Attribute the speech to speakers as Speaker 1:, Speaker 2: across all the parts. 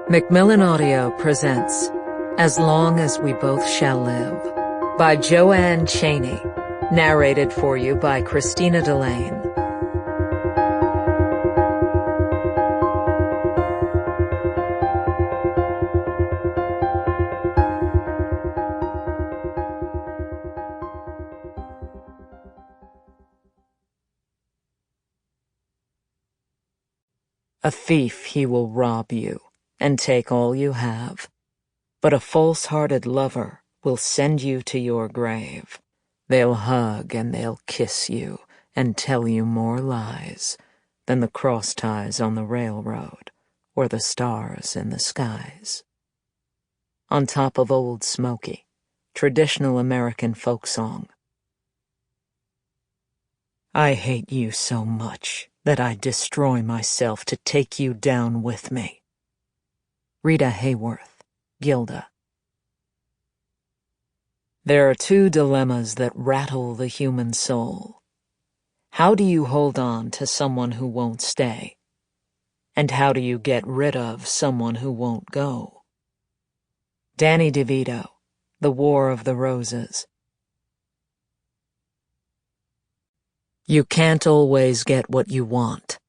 Speaker 1: Macmillan Audio presents As Long as We Both Shall Live by JoAnn Chaney, narrated for you by Christina Delaine. A thief he will rob you and take all you have, but a false-hearted lover will send you to your grave. They'll hug and they'll kiss you and tell you more lies than the cross ties on the railroad or the stars in the skies. On top of Old Smoky, traditional American folk song. I hate you so much that I destroy myself to take you down with me. Rita Hayworth, Gilda. There are two dilemmas that rattle the human soul. How do you hold on to someone who won't stay? And how do you get rid of someone who won't go? Danny DeVito, The War of the Roses. You can't always get what you want.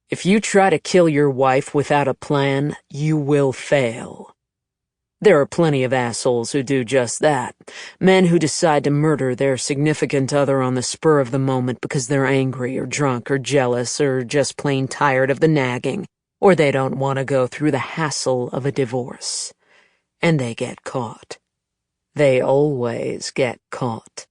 Speaker 1: If you try to kill your wife without a plan, you will fail. There are plenty of assholes who do just that. Men who decide to murder their significant other on the spur of the moment because they're angry or drunk or jealous or just plain tired of the nagging, or they don't want to go through the hassle of a divorce. And they get caught. They always get caught.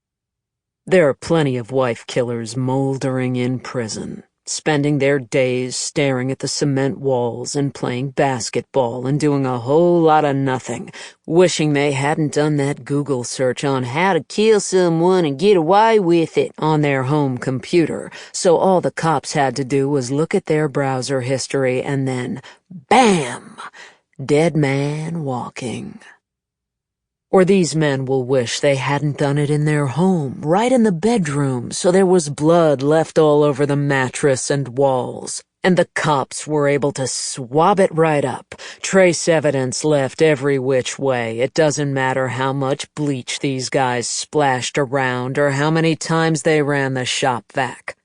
Speaker 1: There are plenty of wife killers moldering in prison, spending their days staring at the cement walls and playing basketball and doing a whole lot of nothing, wishing they hadn't done that Google search on how to kill someone and get away with it on their home computer, so all the cops had to do was look at their browser history and then, bam! Dead man walking. Or these men will wish they hadn't done it in their home, right in the bedroom, so there was blood left all over the mattress and walls, and the cops were able to swab it right up, trace evidence left every which way. It doesn't matter how much bleach these guys splashed around or how many times they ran the shop vac.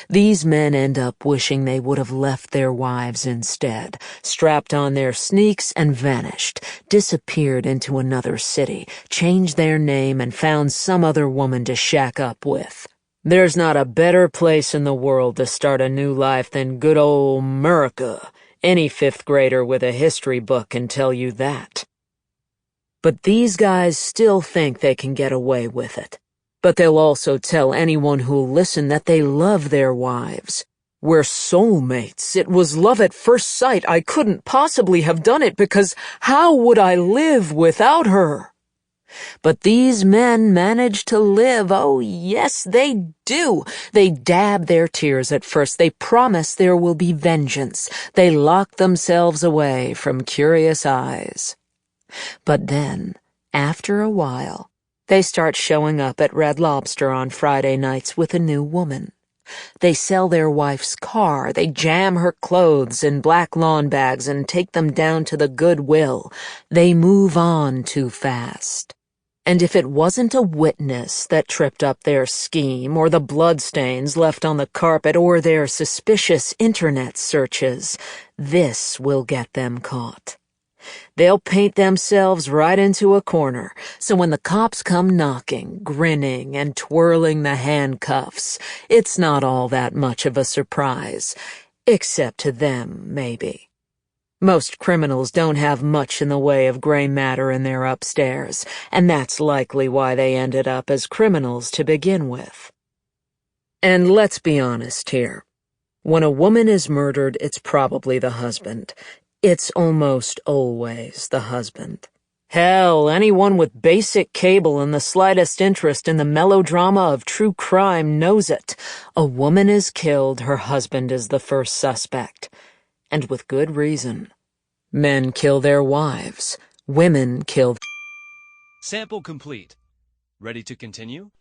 Speaker 1: These men end up wishing they would have left their wives instead, strapped on their sneaks and vanished, disappeared into another city, changed their name and found some other woman to shack up with. There's not a better place in the world to start a new life than good old America. Any fifth grader with a history book can tell you that. But these guys still think they can get away with it. But they'll also tell anyone who'll listen that they love their wives. We're soulmates. It was love at first sight. I couldn't possibly have done it because how would I live without her? But these men manage to live. Oh, yes, they do. They dab their tears at first. They promise there will be vengeance. They lock themselves away from curious eyes. But then, after a while, they start showing up at Red Lobster on Friday nights with a new woman. They sell their wife's car, they jam her clothes in black lawn bags and take them down to the Goodwill. They move on too fast. And if it wasn't a witness that tripped up their scheme, or the bloodstains left on the carpet, or their suspicious internet searches, this will get them caught. They'll paint themselves right into a corner, so when the cops come knocking, grinning, and twirling the handcuffs, it's not all that much of a surprise. Except to them, maybe. Most criminals don't have much in the way of gray matter in their upstairs, and that's likely why they ended up as criminals to begin with. And let's be honest here. When a woman is murdered, it's probably the husband. It's almost always the husband. Hell, anyone with basic cable and the slightest interest in the melodrama of true crime knows it. A woman is killed, her husband is the first suspect. And with good reason. Men kill their wives. Women kill...
Speaker 2: Sample complete. Ready to continue?